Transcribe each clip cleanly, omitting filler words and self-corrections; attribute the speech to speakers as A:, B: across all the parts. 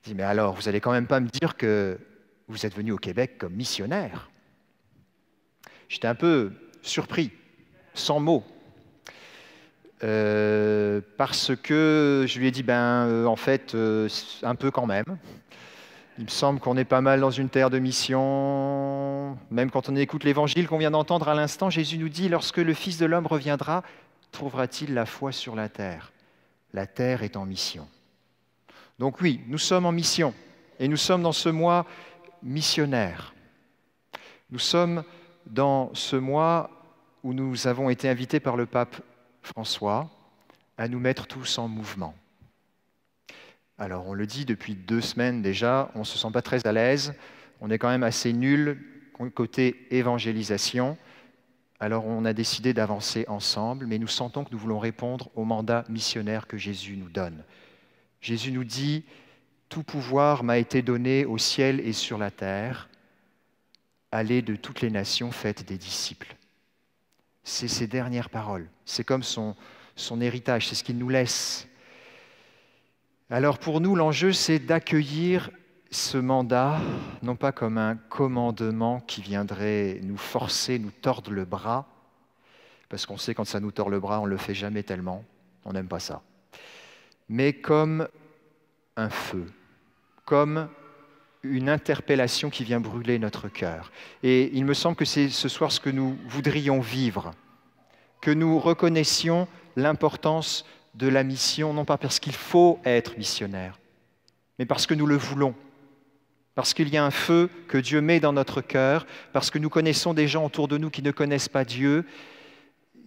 A: Je dis, mais alors, vous n'allez quand même pas me dire que vous êtes venu au Québec comme missionnaire? J'étais un peu surpris, sans mots, parce que je lui ai dit, en fait, un peu quand même. Il me semble qu'on est pas mal dans une terre de mission. Même quand on écoute l'évangile qu'on vient d'entendre à l'instant, Jésus nous dit, lorsque le Fils de l'homme reviendra, trouvera-t-il la foi sur la terre? La terre est en mission. Donc oui, nous sommes en mission et nous sommes dans ce mois missionnaire. Nous sommes dans ce mois où nous avons été invités par le pape François à nous mettre tous en mouvement. Alors on le dit depuis 2 semaines déjà, on ne se sent pas très à l'aise, on est quand même assez nul côté évangélisation. Alors on a décidé d'avancer ensemble, mais nous sentons que nous voulons répondre au mandat missionnaire que Jésus nous donne. Jésus nous dit « Tout pouvoir m'a été donné au ciel et sur la terre. Allez de toutes les nations, faites des disciples. » C'est ses dernières paroles. C'est comme son héritage, c'est ce qu'il nous laisse. Alors pour nous, l'enjeu, c'est d'accueillir ce mandat, non pas comme un commandement qui viendrait nous forcer, nous tordre le bras, parce qu'on sait quand ça nous tord le bras, on ne le fait jamais tellement, on n'aime pas ça, mais comme un feu, comme une interpellation qui vient brûler notre cœur. Et il me semble que c'est ce soir ce que nous voudrions vivre, que nous reconnaissions l'importance de la mission, non pas parce qu'il faut être missionnaire, mais parce que nous le voulons, parce qu'il y a un feu que Dieu met dans notre cœur, parce que nous connaissons des gens autour de nous qui ne connaissent pas Dieu,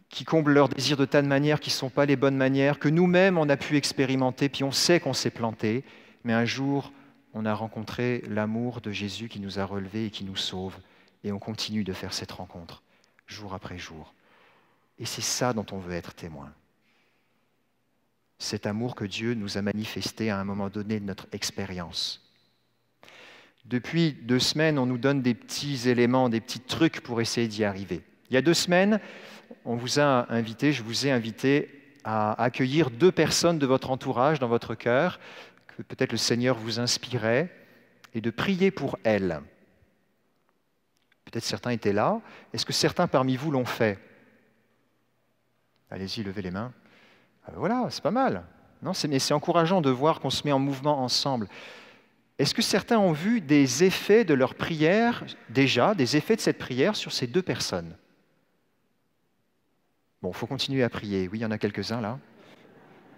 A: qui comblent leurs désirs de tas de manières qui ne sont pas les bonnes manières, que nous-mêmes on a pu expérimenter, puis on sait qu'on s'est planté, mais un jour on a rencontré l'amour de Jésus qui nous a relevés et qui nous sauve, et on continue de faire cette rencontre, jour après jour. Et c'est ça dont on veut être témoin. Cet amour que Dieu nous a manifesté à un moment donné de notre expérience. Depuis 2 semaines, on nous donne des petits éléments, des petits trucs pour essayer d'y arriver. Il y a 2 semaines, je vous ai invité à accueillir 2 personnes de votre entourage dans votre cœur, que peut-être le Seigneur vous inspirait, et de prier pour elles. Peut-être certains étaient là. Est-ce que certains parmi vous l'ont fait? Allez-y, levez les mains. Voilà, c'est pas mal. Non, mais c'est encourageant de voir qu'on se met en mouvement ensemble. Est-ce que certains ont vu des effets de leur prière, déjà, des effets de cette prière sur ces 2 personnes? Bon, il faut continuer à prier. Oui, il y en a quelques-uns là.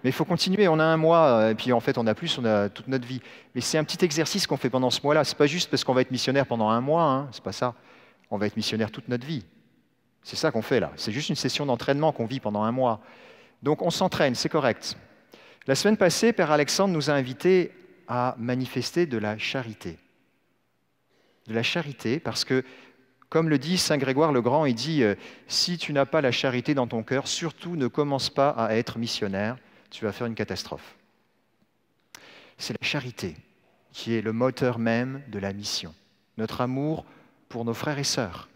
A: Mais il faut continuer, on a 1 mois, et puis en fait on a plus, on a toute notre vie. Mais c'est un petit exercice qu'on fait pendant ce mois-là. Ce n'est pas juste parce qu'on va être missionnaire pendant 1 mois, hein. C'est pas ça. On va être missionnaire toute notre vie. C'est ça qu'on fait là. C'est juste une session d'entraînement qu'on vit pendant 1 mois. Donc on s'entraîne, c'est correct. La semaine passée, Père Alexandre nous a invités à manifester de la charité. De la charité, parce que, comme le dit Saint Grégoire le Grand, il dit « Si tu n'as pas la charité dans ton cœur, surtout ne commence pas à être missionnaire, tu vas faire une catastrophe. » C'est la charité qui est le moteur même de la mission, notre amour pour nos frères et sœurs.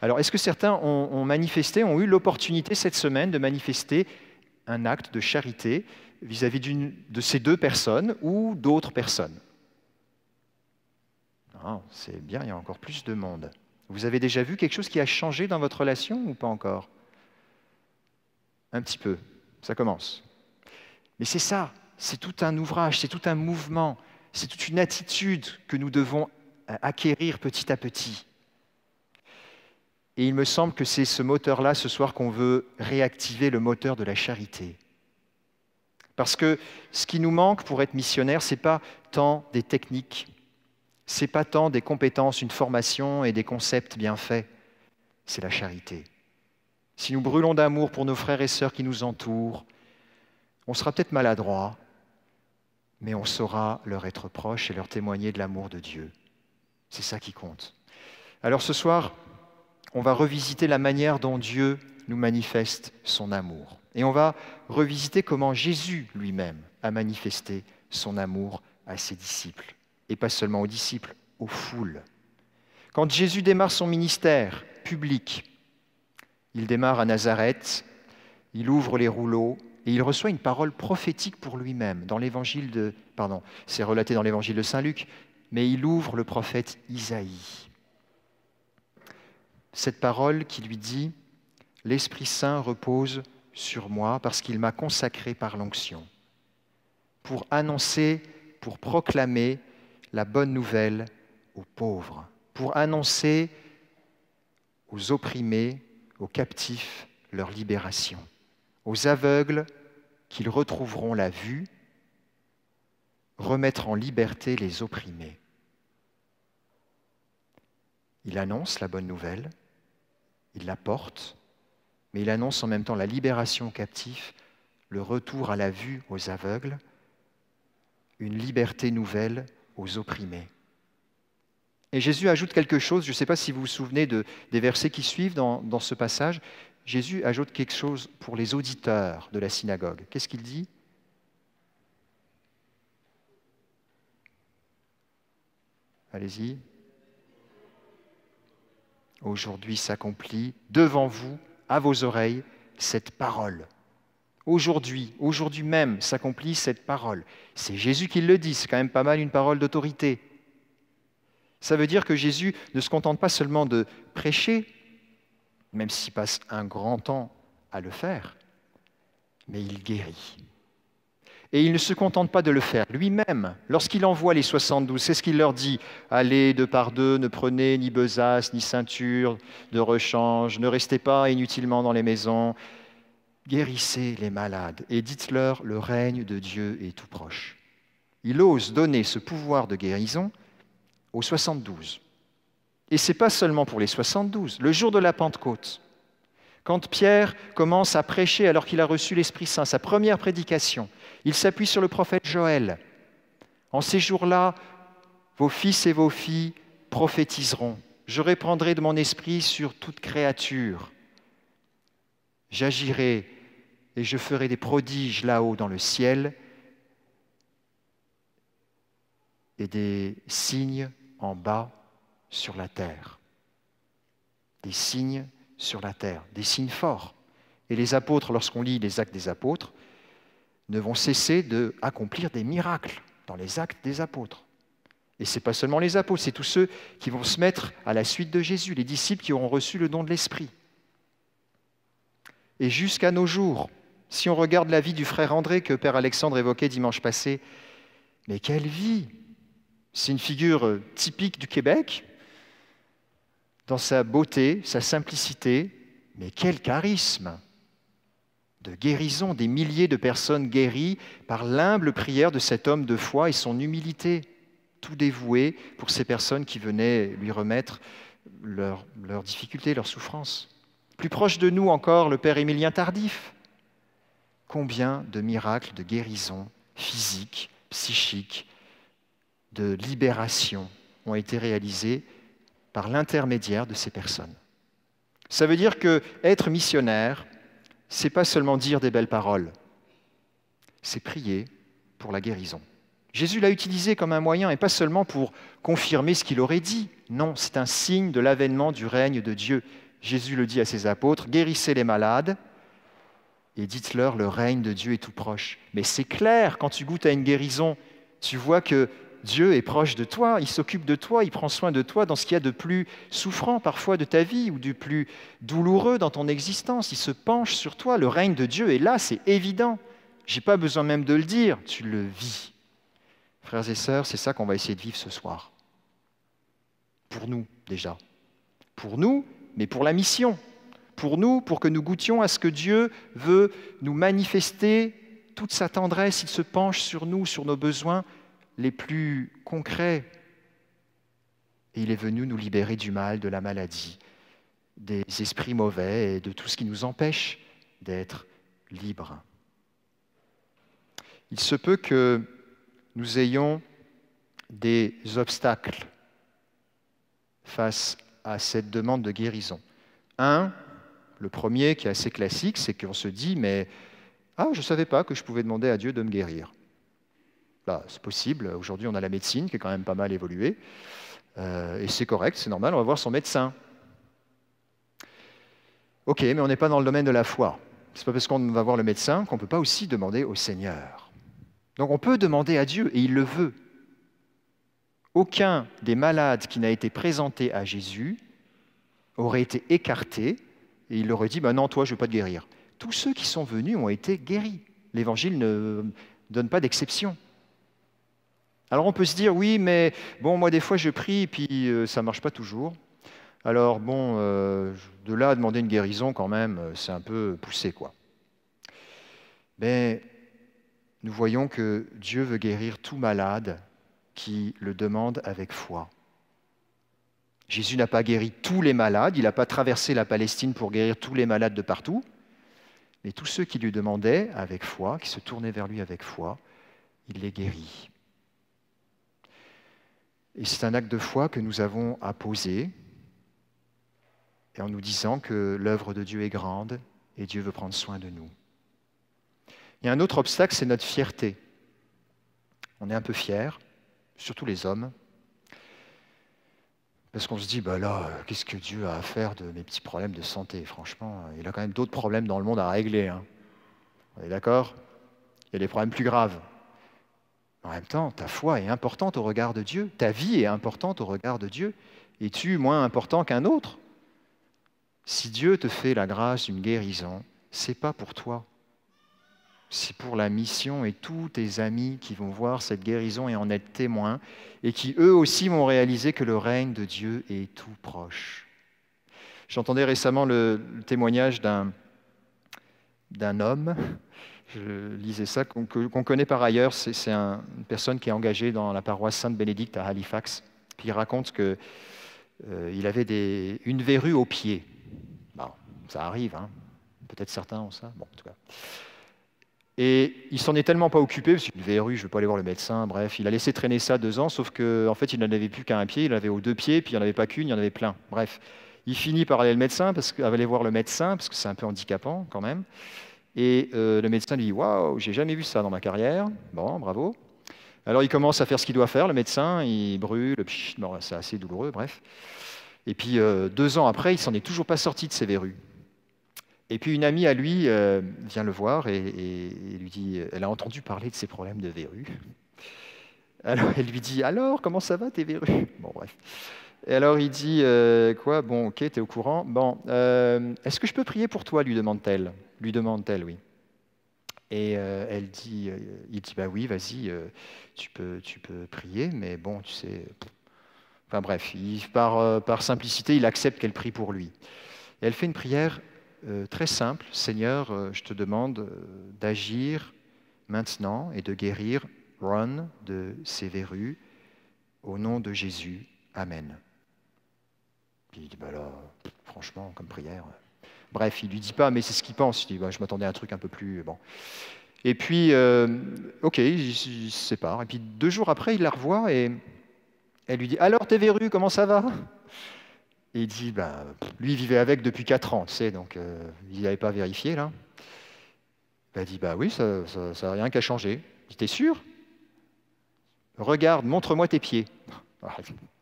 A: Alors, est-ce que certains ont eu l'opportunité cette semaine de manifester un acte de charité vis-à-vis de ces 2 personnes ou d'autres personnes? C'est bien, il y a encore plus de monde. Vous avez déjà vu quelque chose qui a changé dans votre relation ou pas encore? Un petit peu, ça commence. Mais c'est ça, c'est tout un ouvrage, c'est tout un mouvement, c'est toute une attitude que nous devons acquérir petit à petit. Et il me semble que c'est ce moteur-là, ce soir, qu'on veut réactiver, le moteur de la charité. Parce que ce qui nous manque pour être missionnaire, ce n'est pas tant des techniques, ce n'est pas tant des compétences, une formation et des concepts bien faits, c'est la charité. Si nous brûlons d'amour pour nos frères et sœurs qui nous entourent, on sera peut-être maladroit, mais on saura leur être proche et leur témoigner de l'amour de Dieu. C'est ça qui compte. Alors ce soir, on va revisiter la manière dont Dieu nous manifeste son amour. Et on va revisiter comment Jésus lui-même a manifesté son amour à ses disciples. Et pas seulement aux disciples, aux foules. Quand Jésus démarre son ministère public, il démarre à Nazareth, il ouvre les rouleaux, et il reçoit une parole prophétique pour lui-même. C'est relaté dans l'évangile de Saint Luc, mais il ouvre le prophète Isaïe. Cette parole qui lui dit « L'Esprit Saint repose sur moi parce qu'il m'a consacré par l'onction, pour annoncer, pour proclamer la bonne nouvelle aux pauvres, pour annoncer aux opprimés, aux captifs, leur libération, aux aveugles qu'ils retrouveront la vue, remettre en liberté les opprimés. » Il annonce la bonne nouvelle, il la porte, mais il annonce en même temps la libération aux captifs, le retour à la vue aux aveugles, une liberté nouvelle aux opprimés. Et Jésus ajoute quelque chose, je ne sais pas si vous vous souvenez des versets qui suivent dans ce passage. Jésus ajoute quelque chose pour les auditeurs de la synagogue. Qu'est-ce qu'il dit ? Allez-y. Aujourd'hui s'accomplit devant vous, à vos oreilles, cette parole. Aujourd'hui même s'accomplit cette parole. C'est Jésus qui le dit, c'est quand même pas mal une parole d'autorité. Ça veut dire que Jésus ne se contente pas seulement de prêcher, même s'il passe un grand temps à le faire, mais il guérit. Et il ne se contente pas de le faire lui-même. Lorsqu'il envoie les 72, c'est ce qu'il leur dit. « Allez de par deux, ne prenez ni besace, ni ceinture de rechange, ne restez pas inutilement dans les maisons. Guérissez les malades et dites-leur, le règne de Dieu est tout proche. » Il ose donner ce pouvoir de guérison aux 72. Et ce n'est pas seulement pour les 72. Le jour de la Pentecôte, quand Pierre commence à prêcher alors qu'il a reçu l'Esprit Saint, sa première prédication, il s'appuie sur le prophète Joël. En ces jours-là, vos fils et vos filles prophétiseront. Je répandrai de mon esprit sur toute créature. J'agirai et je ferai des prodiges là-haut dans le ciel et des signes en bas sur la terre. Des signes sur la terre, des signes forts. Et les apôtres, lorsqu'on lit les actes des apôtres, ne vont cesser d'accomplir des miracles dans les actes des apôtres. Et ce n'est pas seulement les apôtres, c'est tous ceux qui vont se mettre à la suite de Jésus, les disciples qui auront reçu le don de l'Esprit. Et jusqu'à nos jours, si on regarde la vie du frère André que Père Alexandre évoquait dimanche passé, mais quelle vie! C'est une figure typique du Québec, dans sa beauté, sa simplicité, mais quel charisme de guérison, des milliers de personnes guéries par l'humble prière de cet homme de foi et son humilité, tout dévoué pour ces personnes qui venaient lui remettre leurs difficultés, leurs souffrances. Plus proche de nous encore, le Père Émilien Tardif. Combien de miracles de guérison physique, psychique, de libération ont été réalisés par l'intermédiaire de ces personnes. Ça veut dire qu'être missionnaire, ce n'est pas seulement dire des belles paroles, c'est prier pour la guérison. Jésus l'a utilisé comme un moyen et pas seulement pour confirmer ce qu'il aurait dit. Non, c'est un signe de l'avènement du règne de Dieu. Jésus le dit à ses apôtres, « Guérissez les malades et dites-leur, le règne de Dieu est tout proche. » Mais c'est clair, quand tu goûtes à une guérison, tu vois que Dieu est proche de toi, il s'occupe de toi, il prend soin de toi dans ce qu'il y a de plus souffrant parfois de ta vie ou du plus douloureux dans ton existence. Il se penche sur toi, le règne de Dieu est là, c'est évident. Je n'ai pas besoin même de le dire, tu le vis. Frères et sœurs, c'est ça qu'on va essayer de vivre ce soir. Pour nous, déjà. Pour nous, mais pour la mission. Pour nous, pour que nous goûtions à ce que Dieu veut nous manifester, toute sa tendresse, il se penche sur nous, sur nos besoins les plus concrets. Et il est venu nous libérer du mal, de la maladie, des esprits mauvais et de tout ce qui nous empêche d'être libres. Il se peut que nous ayons des obstacles face à cette demande de guérison. Le premier qui est assez classique, c'est qu'on se dit, mais je ne savais pas que je pouvais demander à Dieu de me guérir. Là, c'est possible. Aujourd'hui, on a la médecine qui est quand même pas mal évoluée. Et c'est correct, c'est normal, on va voir son médecin. Ok, mais on n'est pas dans le domaine de la foi. Ce n'est pas parce qu'on va voir le médecin qu'on ne peut pas aussi demander au Seigneur. Donc on peut demander à Dieu, et il le veut. Aucun des malades qui n'a été présenté à Jésus aurait été écarté, et il aurait dit, non, toi, je ne veux pas te guérir. Tous ceux qui sont venus ont été guéris. L'Évangile ne donne pas d'exception. Alors on peut se dire, oui, mais bon, moi des fois je prie et puis ça ne marche pas toujours. Alors bon, de là à demander une guérison quand même, c'est un peu poussé, quoi. Mais nous voyons que Dieu veut guérir tout malade qui le demande avec foi. Jésus n'a pas guéri tous les malades, il n'a pas traversé la Palestine pour guérir tous les malades de partout, mais tous ceux qui lui demandaient avec foi, qui se tournaient vers lui avec foi, il les guérit. Et c'est un acte de foi que nous avons à poser, et en nous disant que l'œuvre de Dieu est grande et Dieu veut prendre soin de nous. Il y a un autre obstacle, c'est notre fierté. On est un peu fiers, surtout les hommes, parce qu'on se dit, qu'est-ce que Dieu a à faire de mes petits problèmes de santé? Franchement, il a quand même d'autres problèmes dans le monde à régler. Hein. On est d'accord? Il y a des problèmes plus graves. En même temps, ta foi est importante au regard de Dieu. Ta vie est importante au regard de Dieu. Es-tu moins important qu'un autre? Si Dieu te fait la grâce d'une guérison, ce n'est pas pour toi. C'est pour la mission et tous tes amis qui vont voir cette guérison et en être témoins et qui eux aussi vont réaliser que le règne de Dieu est tout proche. J'entendais récemment le témoignage d'un homme. Je lisais ça, qu'on connaît par ailleurs. C'est une personne qui est engagée dans la paroisse Sainte-Bénédicte à Halifax. Puis il raconte qu'il avait une verrue au pied. Bon, ça arrive, hein. Peut-être certains ont ça. Bon, en tout cas. Et il s'en est tellement pas occupé, parce qu'une verrue, je ne vais pas aller voir le médecin, bref, il a laissé traîner ça 2 ans, sauf qu'en fait, il n'en avait plus qu'un pied, il en avait aux 2 pieds, puis il n'y en avait pas qu'une, il y en avait plein. Bref, il finit par aller voir le médecin, parce que c'est un peu handicapant quand même. Et le médecin lui dit « Waouh, j'ai jamais vu ça dans ma carrière. » Bon, bravo. Alors il commence à faire ce qu'il doit faire, le médecin, il brûle, c'est assez douloureux, bref. Et puis 2 ans après, il s'en est toujours pas sorti de ses verrues. Et puis une amie à lui vient le voir et lui dit, elle a entendu parler de ses problèmes de verrues. Alors elle lui dit, alors comment ça va tes verrues? Bon bref. Et alors il dit, quoi? Bon ok, t'es au courant. Bon, est-ce que je peux prier pour toi? Lui demande-t-elle. Oui. Et il dit, oui, vas-y, tu peux prier, mais bon, tu sais. Enfin bref, par simplicité, il accepte qu'elle prie pour lui. Et elle fait une prière très simple. Seigneur, je te demande d'agir maintenant et de guérir Ron de ses verrues au nom de Jésus. Amen. Puis il dit, franchement, comme prière. Bref, il ne lui dit pas, mais c'est ce qu'il pense. Il dit, je m'attendais à un truc un peu plus... Bon. Et puis, ok, il se sépare. Et puis 2 jours après, il la revoit et elle lui dit, alors tes verrues, comment ça va? Et il dit, lui, il vivait avec depuis 4 ans, tu sais, donc il n'avait pas vérifié, là. Elle dit, oui, ça n'a rien qu'à changer. Il dit, t'es sûr? Regarde, montre-moi tes pieds.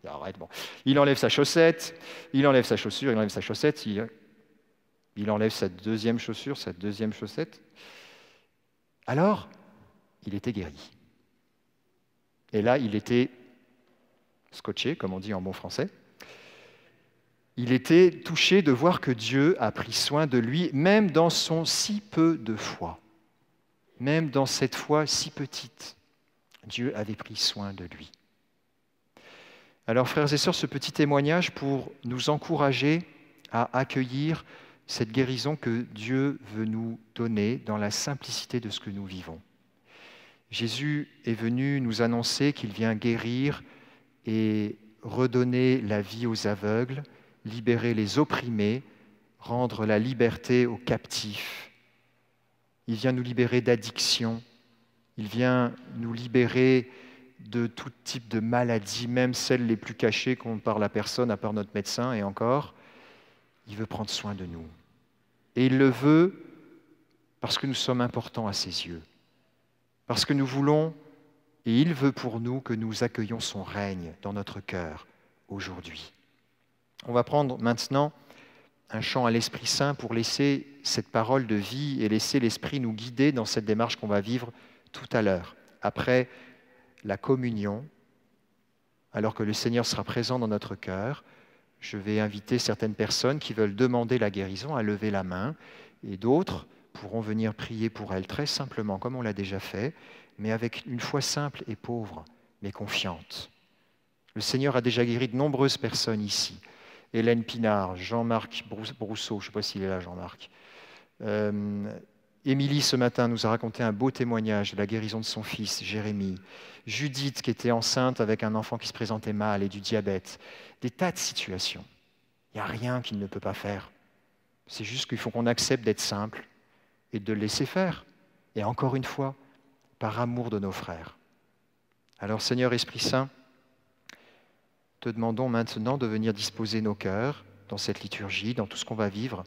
A: Arrête, bon. Il enlève sa chaussette, il enlève sa chaussure, il enlève sa chaussette, il enlève sa 2e chaussure, sa 2e chaussette. Alors, il était guéri. Et là, il était scotché, comme on dit en bon français. Il était touché de voir que Dieu a pris soin de lui, même dans son si peu de foi. Même dans cette foi si petite, Dieu avait pris soin de lui. Alors, frères et sœurs, ce petit témoignage pour nous encourager à accueillir cette guérison que Dieu veut nous donner dans la simplicité de ce que nous vivons. Jésus est venu nous annoncer qu'il vient guérir et redonner la vie aux aveugles, libérer les opprimés, rendre la liberté aux captifs. Il vient nous libérer d'addiction, il vient nous libérer de tout type de maladies, même celles les plus cachées qu'on par la personne, à part notre médecin, et encore, il veut prendre soin de nous. Et il le veut parce que nous sommes importants à ses yeux, parce que nous voulons, et il veut pour nous que nous accueillions son règne dans notre cœur aujourd'hui. On va prendre maintenant un chant à l'Esprit Saint pour laisser cette parole de vie et laisser l'Esprit nous guider dans cette démarche qu'on va vivre tout à l'heure, après la communion, alors que le Seigneur sera présent dans notre cœur. Je vais inviter certaines personnes qui veulent demander la guérison à lever la main, et d'autres pourront venir prier pour elles très simplement, comme on l'a déjà fait, mais avec une foi simple et pauvre, mais confiante. Le Seigneur a déjà guéri de nombreuses personnes ici. Hélène Pinard, Jean-Marc Brousseau, je ne sais pas s'il est là, Jean-Marc. Émilie, ce matin, nous a raconté un beau témoignage de la guérison de son fils, Jérémie. Judith, qui était enceinte avec un enfant qui se présentait mal et du diabète. Des tas de situations. Il n'y a rien qu'il ne peut pas faire. C'est juste qu'il faut qu'on accepte d'être simple et de le laisser faire. Et encore une fois, par amour de nos frères. Alors, Seigneur Esprit Saint, te demandons maintenant de venir disposer nos cœurs dans cette liturgie, dans tout ce qu'on va vivre,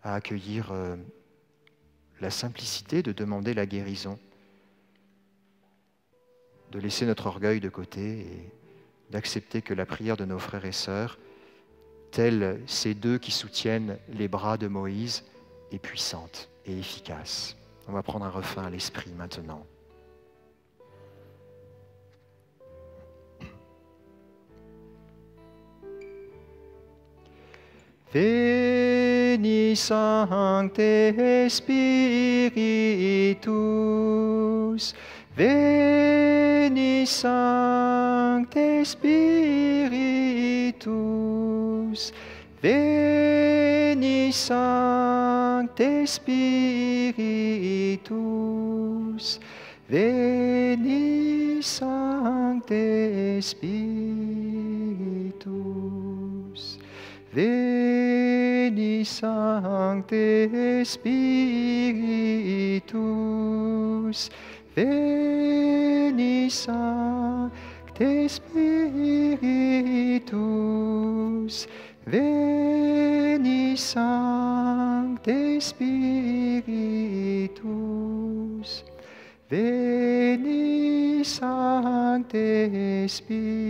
A: à accueillir la simplicité de demander la guérison, de laisser notre orgueil de côté et d'accepter que la prière de nos frères et sœurs, tels ces deux qui soutiennent les bras de Moïse, est puissante et efficace. On va prendre un refrain à l'esprit maintenant. Veni Sancte Spiritus, Veni Sancte Spiritus, Veni Sancte Spiritus, Veni Sancte Spiritus, Veni Sancte Spiritus, Veni Sancte Spiritus, Veni Sancte Spiritus, Veni Sancte Spiritus.